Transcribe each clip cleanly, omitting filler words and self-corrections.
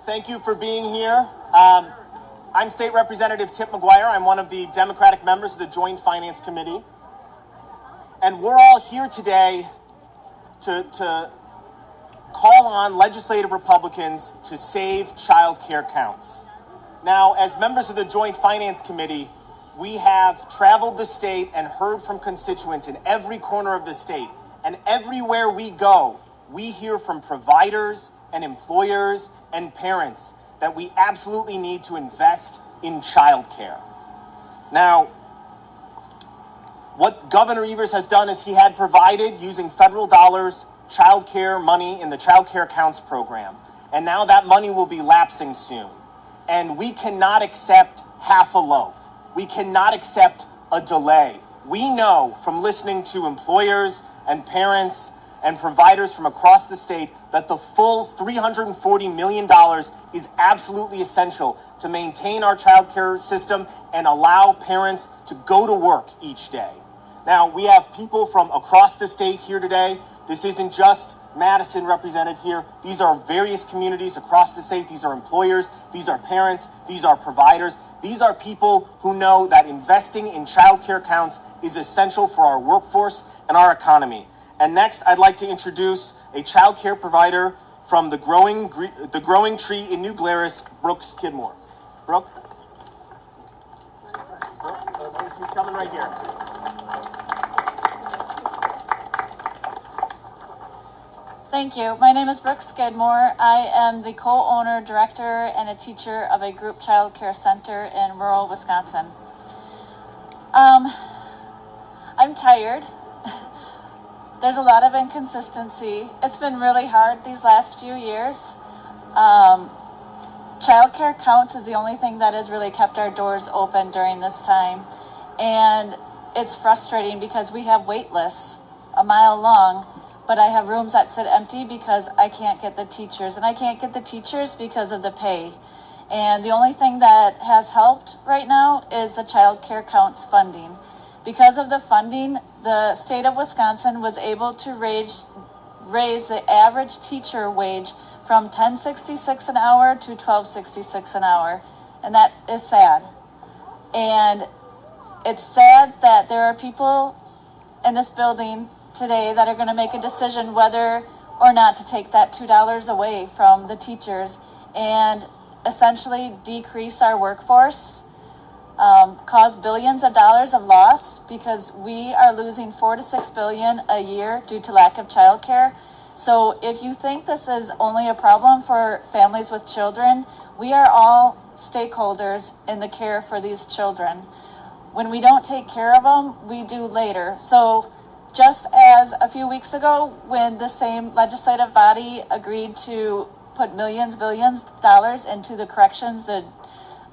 Thank you for being here. I'm State Representative Tip McGuire. I'm one of the Democratic members of the Joint Finance Committee. And we're all here today to call on legislative Republicans to save child care counts. Now, as members of the Joint Finance Committee, we have traveled the state and heard from constituents in every corner of the state. And everywhere we go, we hear from providers and employers and parents that we absolutely need to invest in childcare. Now, what Governor Evers has done is he had provided, using federal dollars, childcare money in the Child Care Counts program. And now that money will be lapsing soon. And we cannot accept half a loaf. We cannot accept a delay. We know from listening to employers and parents and providers from across the state that the full $340 million is absolutely essential to maintain our child care system and allow parents to go to work each day. Now, we have people from across the state here today. This isn't just Madison represented here. These are various communities across the state. These are employers, these are parents, these are providers. These are people who know that investing in child care counts is essential for our workforce and our economy. And next, I'd like to introduce a child care provider from the Growing Tree in New Glarus, Brooke Skidmore. Brooke? She's coming right here. Thank you. My name is Brooke Skidmore. I am the co-owner, director, and a teacher of a group child care center in rural Wisconsin. I'm tired. There's a lot of inconsistency. It's been really hard these last few years. Child care counts is the only thing that has really kept our doors open during this time. And it's frustrating because we have wait lists a mile long, but I have rooms that sit empty because I can't get the teachers. And I can't get the teachers because of the pay. And the only thing that has helped right now is the child care counts funding. Because of the funding, the state of Wisconsin was able to raise the average teacher wage from $10.66 an hour to $12.66 an hour. And that is sad. And it's sad that there are people in this building today that are going to make a decision whether or not to take that $2 away from the teachers and essentially decrease our workforce, cause billions of dollars of loss because we are losing $4 to $6 billion a year due to lack of childcare. So if you think this is only a problem for families with children, we are all stakeholders in the care for these children. When we don't take care of them, we do later. So just as a few weeks ago, when the same legislative body agreed to put billions of dollars into the corrections, the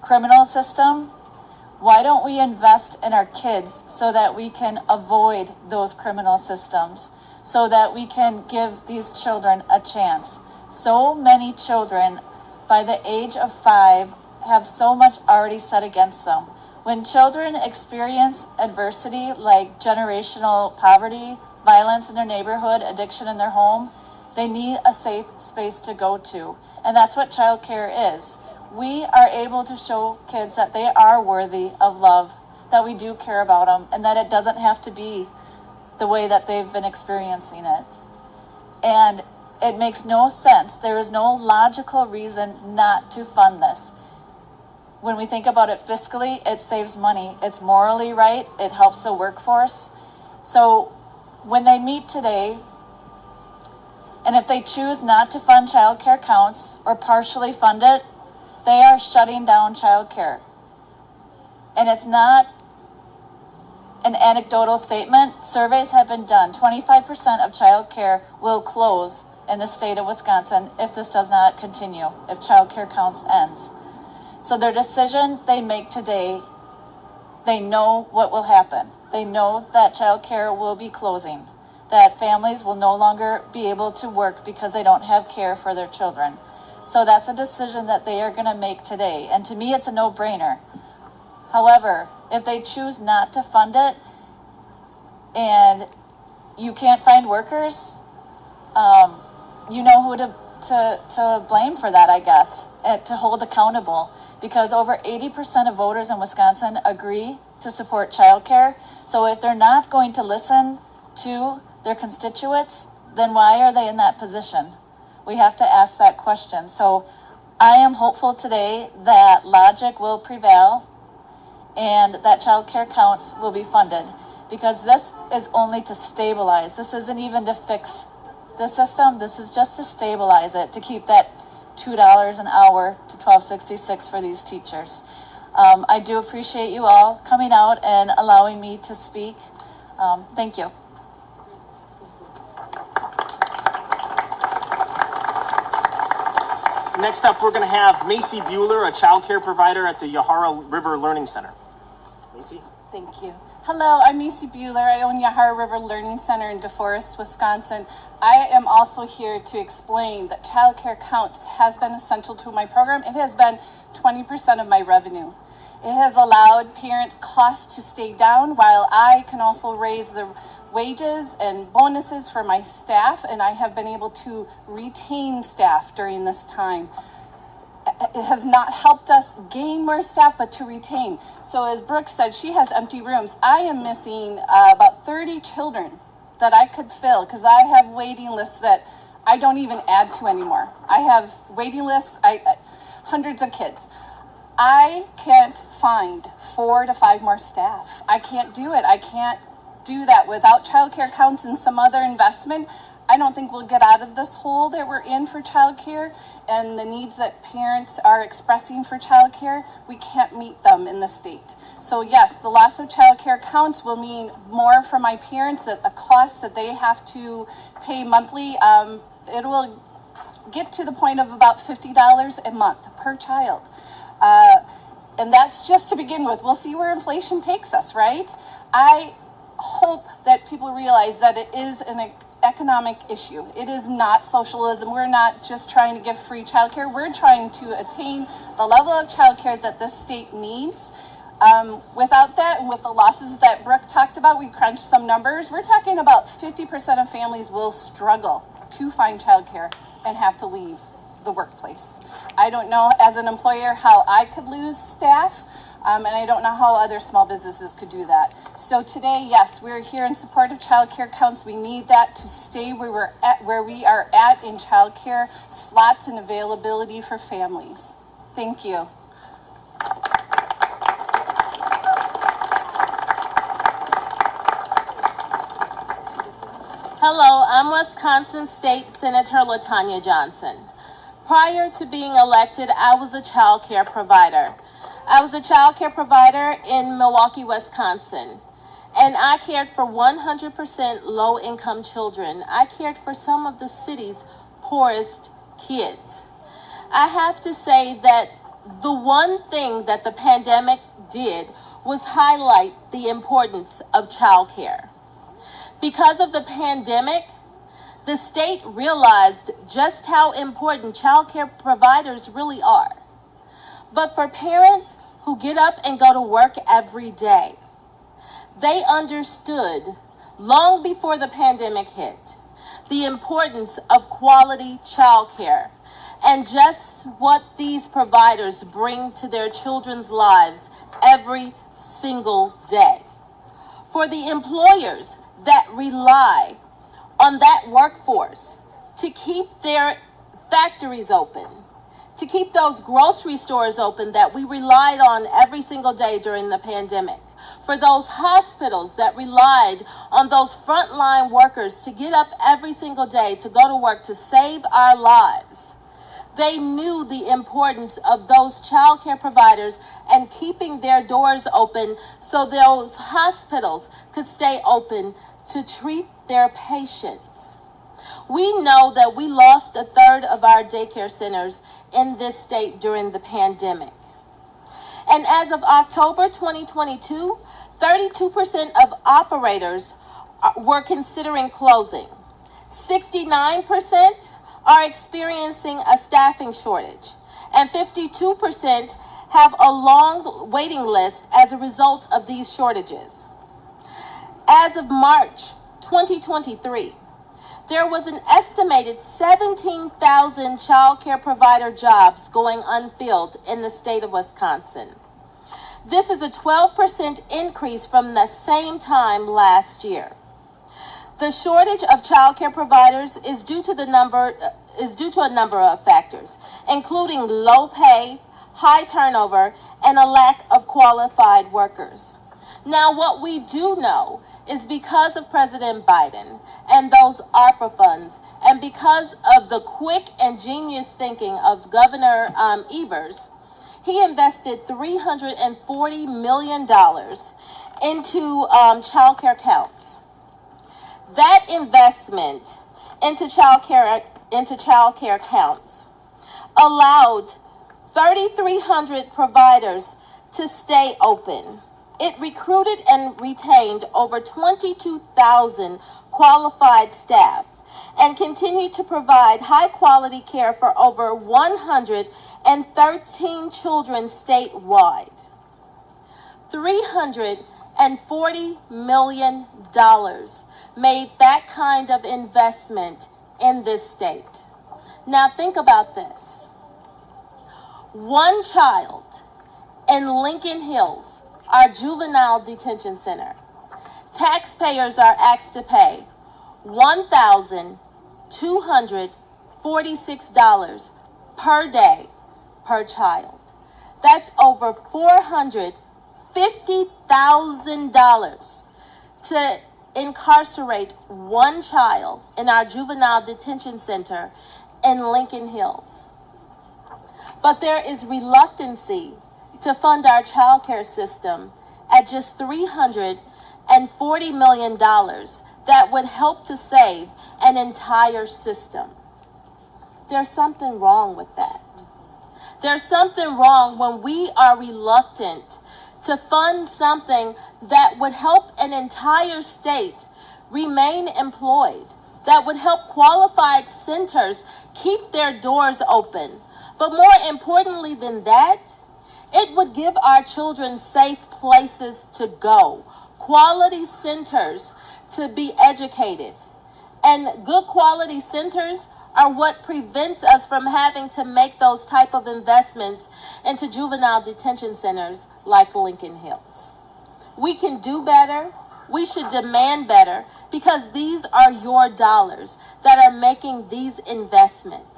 criminal system, why don't we invest in our kids so that we can avoid those criminal systems, so that we can give these children a chance? So many children by the age of 5 have so much already set against them. When children experience adversity like generational poverty, violence in their neighborhood, addiction in their home, they need a safe space to go to. And that's what child care is. We are able to show kids that they are worthy of love, that we do care about them, and that it doesn't have to be the way that they've been experiencing it. And it makes no sense. There is no logical reason not to fund this. When we think about it fiscally, it saves money. It's morally right. It helps the workforce. So when they meet today, and if they choose not to fund child care counts or partially fund it, they are shutting down child care. And it's not an anecdotal statement. Surveys have been done. 25% of child care will close in the state of Wisconsin if this does not continue, if child care counts ends. So their decision they make today, they know what will happen. They know that child care will be closing, that families will no longer be able to work because they don't have care for their children. So that's a decision that they are going to make today. And to me, it's a no-brainer. However, if they choose not to fund it and you can't find workers, you know who to to blame for that, I guess, to hold accountable, because over 80% of voters in Wisconsin agree to support childcare. So if they're not going to listen to their constituents, then why are they in that position? We have to ask that question. So I am hopeful today that logic will prevail and that child care counts will be funded, because this is only to stabilize. This isn't even to fix the system. This is just to stabilize it, to keep that $2 an hour to $12.66 for these teachers. I do appreciate you all coming out and allowing me to speak. Thank you. Next up, we're going to have Macy Bueller, a child care provider at the Yahara River Learning Center. Macy? Thank you. Hello, I'm Macy Bueller. I own Yahara River Learning Center in DeForest, Wisconsin. I am also here to explain that Child Care Counts has been essential to my program. It has been 20% of my revenue. It has allowed parents' costs to stay down, while I can also raise the wages and bonuses for my staff, and I have been able to retain staff during this time. It has not helped us gain more staff, but to retain. So as Brooke said, she has empty rooms. I am missing about 30 children that I could fill, because I have waiting lists that I don't even add to anymore. I have waiting lists, hundreds of kids. I can't find 4 to 5 more staff. I can't do it. I can't do that without child care counts and some other investment. I don't think we'll get out of this hole that we're in for childcare and the needs that parents are expressing for childcare. We can't meet them in the state. So yes, the loss of childcare counts will mean more for my parents, that the cost that they have to pay monthly, it will get to the point of about $50 a month per child. And that's just to begin with. We'll see where inflation takes us, right? I hope that people realize that it is an economic issue. It is not socialism. We're not just trying to give free childcare. We're trying to attain the level of childcare that this state needs. Without that, and with the losses that Brooke talked about, we crunched some numbers. We're talking about 50% of families will struggle to find childcare and have to leave the workplace. I don't know as an employer how I could lose staff, and I don't know how other small businesses could do that. So today, yes, we're here in support of child care counts. We need that to stay where we are at in child care slots and availability for families. Thank you. Hello, I'm Wisconsin State Senator LaTanya Johnson. Prior to being elected, I was a child care provider. I was a child care provider in Milwaukee, Wisconsin, and I cared for 100% low-income children. I cared for some of the city's poorest kids. I have to say that the one thing that the pandemic did was highlight the importance of child care. Because of the pandemic, the state realized just how important child care providers really are. But for parents who get up and go to work every day, they understood long before the pandemic hit the importance of quality child care and just what these providers bring to their children's lives every single day. For the employers that rely on that workforce to keep their factories open, to keep those grocery stores open that we relied on every single day during the pandemic, for those hospitals that relied on those frontline workers to get up every single day to go to work to save our lives. They knew the importance of those child care providers and keeping their doors open so those hospitals could stay open to treat their patients. We know that we lost a third of our daycare centers in this state during the pandemic. And as of October 2022, 32% of operators were considering closing. 69% are experiencing a staffing shortage, and 52% have a long waiting list as a result of these shortages. As of March 2023, there was an estimated 17,000 child care provider jobs going unfilled in the state of Wisconsin. This is a 12% increase from the same time last year. The shortage of child care providers is due to a number of factors, including low pay, high turnover, and a lack of qualified workers. Now, what we do know is because of President Biden and those ARPA funds, and because of the quick and genius thinking of Governor Evers, he invested $340 million into child care counts. That investment into child care counts allowed 3,300 providers to stay open. It recruited and retained over 22,000 qualified staff and continued to provide high quality care for over 113 children statewide. $340 million made that kind of investment in this state. Now think about this. One child in Lincoln Hills, our juvenile detention center, taxpayers are asked to pay $1,246 per day per child. That's over $450,000 to incarcerate one child in our juvenile detention center in Lincoln Hills. But there is reluctancy to fund our child care system at just $340 million that would help to save an entire system. There's something wrong with that. There's something wrong when we are reluctant to fund something that would help an entire state remain employed, that would help qualified centers keep their doors open. But more importantly than that, it would give our children safe places to go, quality centers to be educated. And good quality centers are what prevents us from having to make those type of investments into juvenile detention centers like Lincoln Hills. We can do better. We should demand better because these are your dollars that are making these investments.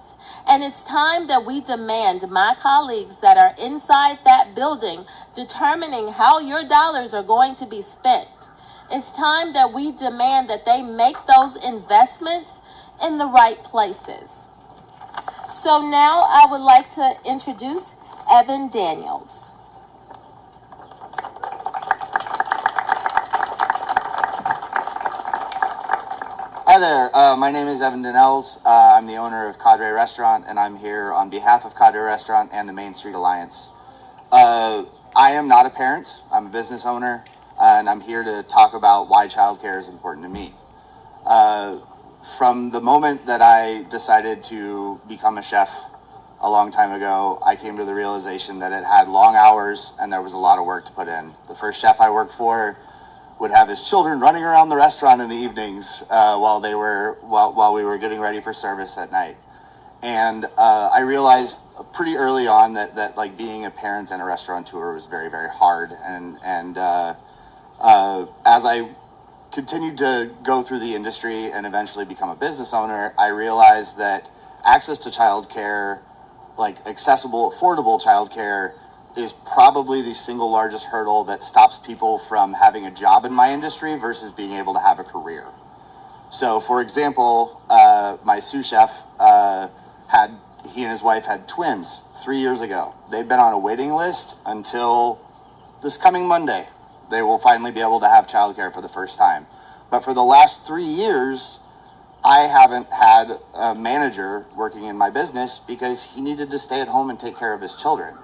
And it's time that we demand, my colleagues that are inside that building, determining how your dollars are going to be spent. It's time that we demand that they make those investments in the right places. So now I would like to introduce Evan Daniels. Hi there, my name is Evan Daniels. I'm the owner of Cadre Restaurant, and I'm here on behalf of Cadre Restaurant and the Main Street Alliance. I am not a parent, I'm a business owner, and I'm here to talk about why childcare is important to me. From the moment that I decided to become a chef a long time ago, I came to the realization that it had long hours and there was a lot of work to put in. The first chef I worked for would have his children running around the restaurant in the evenings while we were getting ready for service at night. And I realized pretty early on that like being a parent and a restaurateur was very, very hard. And as I continued to go through the industry and eventually become a business owner, I realized that access to childcare, like accessible, affordable childcare, is probably the single largest hurdle that stops people from having a job in my industry versus being able to have a career. So, for example, my sous chef he and his wife had twins 3 years ago. They've been on a waiting list until this coming Monday. They will finally be able to have childcare for the first time. But for the last 3 years, I haven't had a manager working in my business because he needed to stay at home and take care of his children.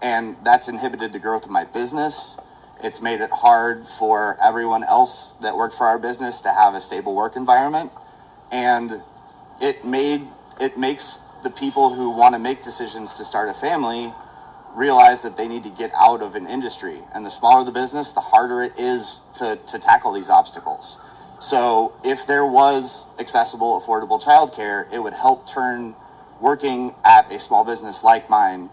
And that's inhibited the growth of my business. It's made it hard for everyone else that worked for our business to have a stable work environment. And it makes the people who want to make decisions to start a family realize that they need to get out of an industry. And the smaller the business, the harder it is to tackle these obstacles. So if there was accessible, affordable childcare, it would help turn working at a small business like mine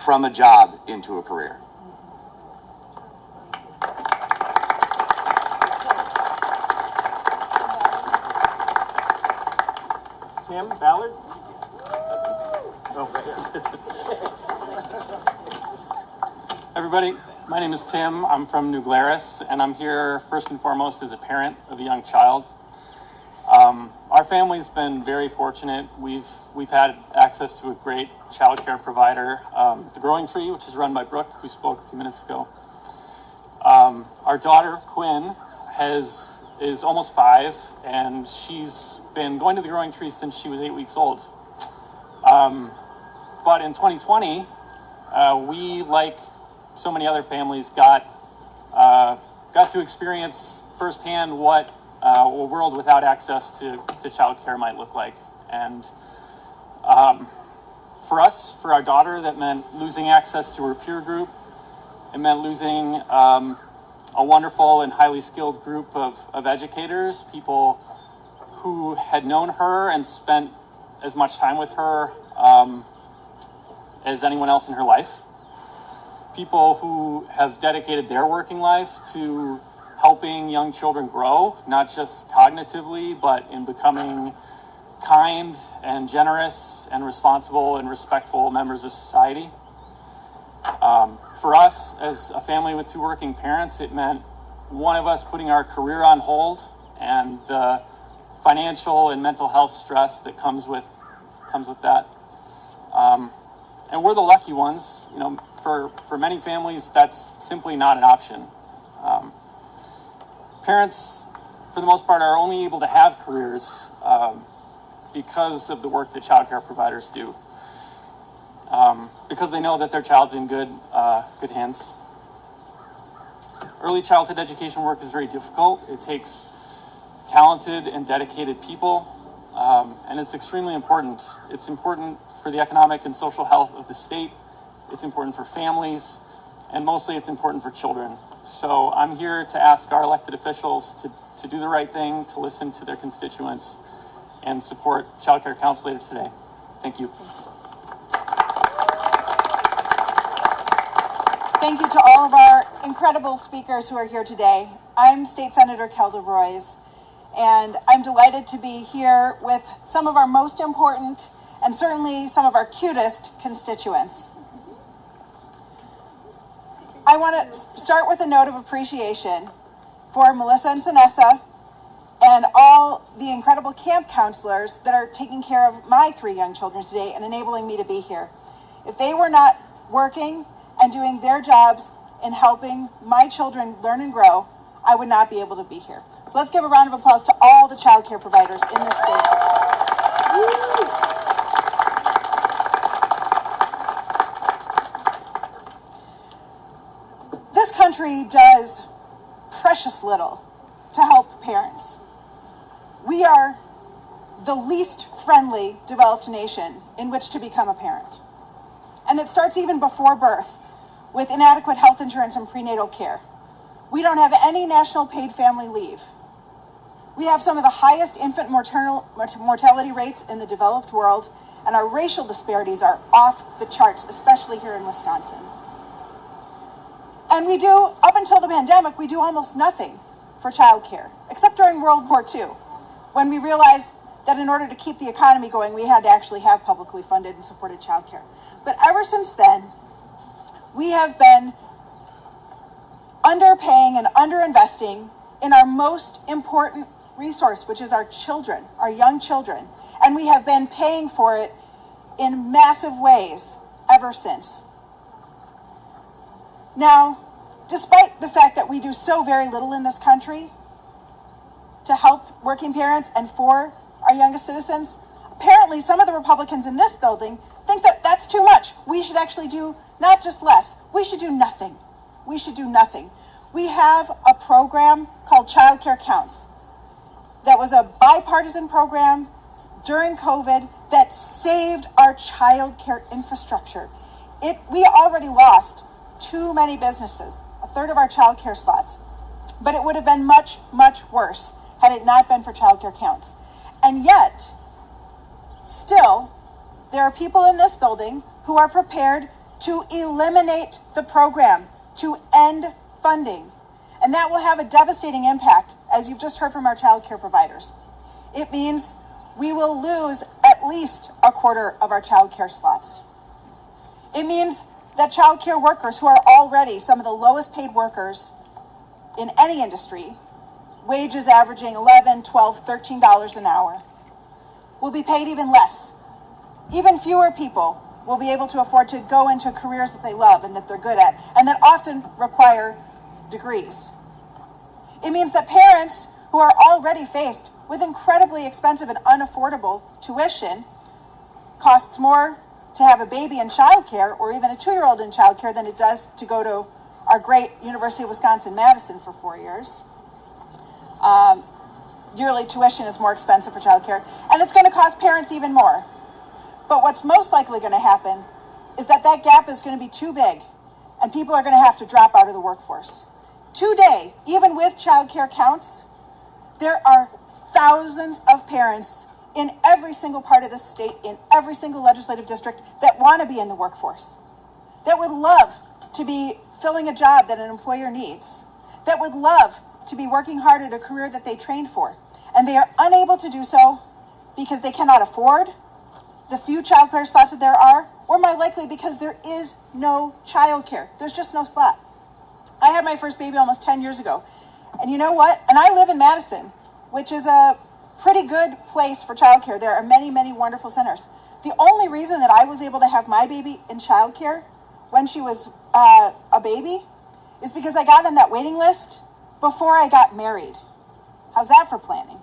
from a job into a career. Tim Ballard? Oh, right here. Everybody, my name is Tim. I'm from New Glarus, and I'm here first and foremost as a parent of a young child. Our family's been very fortunate. We've had access to a great child care provider, The Growing Tree, which is run by Brooke, who spoke a few minutes ago. Our daughter, Quinn, is almost 5, and she's been going to The Growing Tree since she was 8 weeks old. But in 2020, we, like so many other families, got to experience firsthand what a world without access to childcare might look like. And for us, for our daughter, that meant losing access to her peer group. It meant losing a wonderful and highly skilled group of educators, people who had known her and spent as much time with her as anyone else in her life. People who have dedicated their working life to helping young children grow, not just cognitively, but in becoming kind and generous and responsible and respectful members of society. For us, as a family with 2 working parents, it meant one of us putting our career on hold and the financial and mental health stress that comes with that. And we're the lucky ones. You know, for many families, that's simply not an option. Parents, for the most part, are only able to have careers because of the work that child care providers do. Because they know that their child's in good hands. Early childhood education work is very difficult. It takes talented and dedicated people, and it's extremely important. It's important for the economic and social health of the state. It's important for families, and mostly it's important for children. So I'm here to ask our elected officials to do the right thing, to listen to their constituents, and support Child Care Counts later today. Thank you. Thank you to all of our incredible speakers who are here today. I'm State Senator Kelda Roys, and I'm delighted to be here with some of our most important and certainly some of our cutest constituents. I want to start with a note of appreciation for Melissa and Sanessa and all the incredible camp counselors that are taking care of my 3 young children today and enabling me to be here. If they were not working and doing their jobs in helping my children learn and grow, I would not be able to be here. So let's give a round of applause to all the child care providers in this state. This country does precious little to help parents. We are the least friendly developed nation in which to become a parent. And it starts even before birth with inadequate health insurance and prenatal care. We don't have any national paid family leave. We have some of the highest infant mortality rates in the developed world, and our racial disparities are off the charts, especially here in Wisconsin. And we do, up until the pandemic, we do almost nothing for childcare, except during World War II, when we realized that in order to keep the economy going, we had to actually have publicly funded and supported childcare. But ever since then, we have been underpaying and underinvesting in our most important resource, which is our children, our young children. And we have been paying for it in massive ways ever since. Now, despite the fact that we do so very little in this country to help working parents and for our youngest citizens, apparently some of the Republicans in this building think that that's too much. We should actually do not just less, we should do nothing. We should do nothing. We have a program called Child Care Counts that was a bipartisan program during COVID that saved our child care infrastructure. We already lost too many businesses, a third of our child care slots, but it would have been much, much worse had it not been for childcare counts. And yet, still, there are people in this building who are prepared to eliminate the program, to end funding. And that will have a devastating impact, as you've just heard from our childcare providers. It means we will lose at least a quarter of our childcare slots. It means that childcare workers, who are already some of the lowest paid workers in any industry, wages averaging $11, $12, $13 an hour, will be paid even less. Even fewer people will be able to afford to go into careers that they love and that they're good at, and that often require degrees. It means that parents who are already faced with incredibly expensive and unaffordable tuition, costs more to have a baby in childcare or even a 2-year-old in childcare than it does to go to our great University of Wisconsin-Madison for 4 years. Yearly tuition is more expensive for childcare, and it's going to cost parents even more. But what's most likely going to happen is that that gap is going to be too big, and people are going to have to drop out of the workforce. Today, even with childcare counts, there are thousands of parents in every single part of the state, in every single legislative district, that want to be in the workforce, that would love to be filling a job that an employer needs, that would love to be working hard at a career that they trained for, and they are unable to do so because they cannot afford the few childcare slots that there are, or more likely because there is no childcare. There's just no slot. I had my first baby almost 10 years ago, and you know what? And I live in Madison, which is a pretty good place for childcare. There are many, many wonderful centers. The only reason that I was able to have my baby in childcare when she was a baby is because I got on that waiting list before I got married. How's that for planning?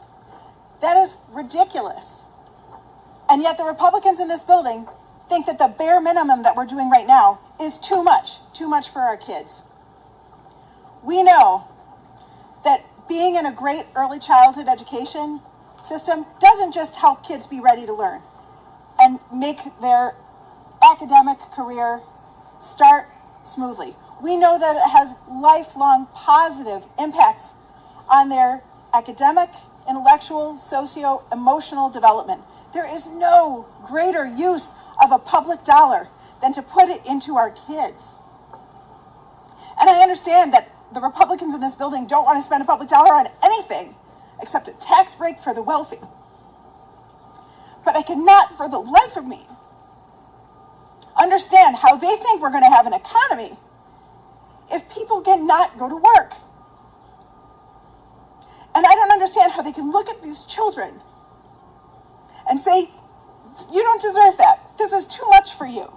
That is ridiculous. And yet the Republicans in this building think that the bare minimum that we're doing right now is too much for our kids. We know that being in a great early childhood education system doesn't just help kids be ready to learn and make their academic career start smoothly. We know that it has lifelong positive impacts on their academic, intellectual, socio-emotional development. There is no greater use of a public dollar than to put it into our kids. And I understand that the Republicans in this building don't want to spend a public dollar on anything except a tax break for the wealthy. But I cannot for the life of me understand how they think we're going to have an economy if people cannot go to work. And I don't understand how they can look at these children and say, you don't deserve that. This is too much for you.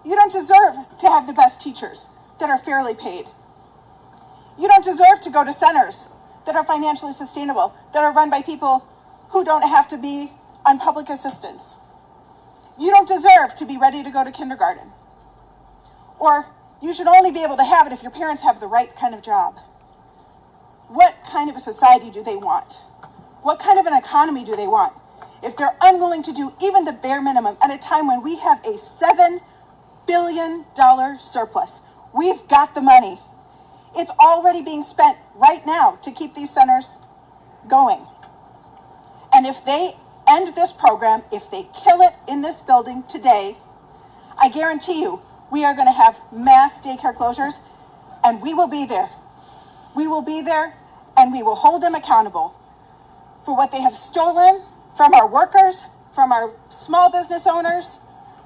You don't deserve to have the best teachers that are fairly paid. You don't deserve to go to centers that are financially sustainable, that are run by people who don't have to be on public assistance. You don't deserve to be ready to go to kindergarten. Or you should only be able to have it if your parents have the right kind of job. What kind of a society do they want? What kind of an economy do they want if they're unwilling to do even the bare minimum at a time when we have a $7 billion surplus? We've got the money. It's already being spent right now to keep these centers going. And if they end this program, if they kill it in this building today, I guarantee you we are going to have mass daycare closures, and we will be there. We will be there, and we will hold them accountable for what they have stolen from our workers, from our small business owners,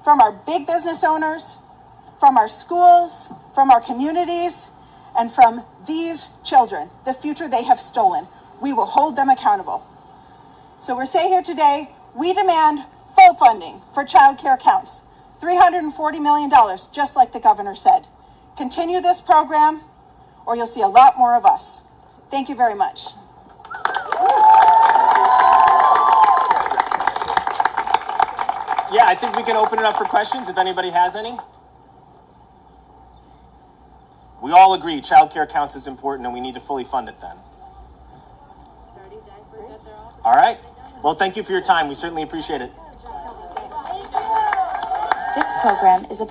from our big business owners, from our schools, from our communities, and from these children, the future they have stolen. We will hold them accountable. So we're saying here today, we demand full funding for child care counts, $340 million, just like the governor said. Continue this program, or you'll see a lot more of us. Thank you very much. Yeah, I think we can open it up for questions if anybody has any. We all agree child care counts is important and we need to fully fund it then. All right. Well, thank you for your time. We certainly appreciate it. This program is a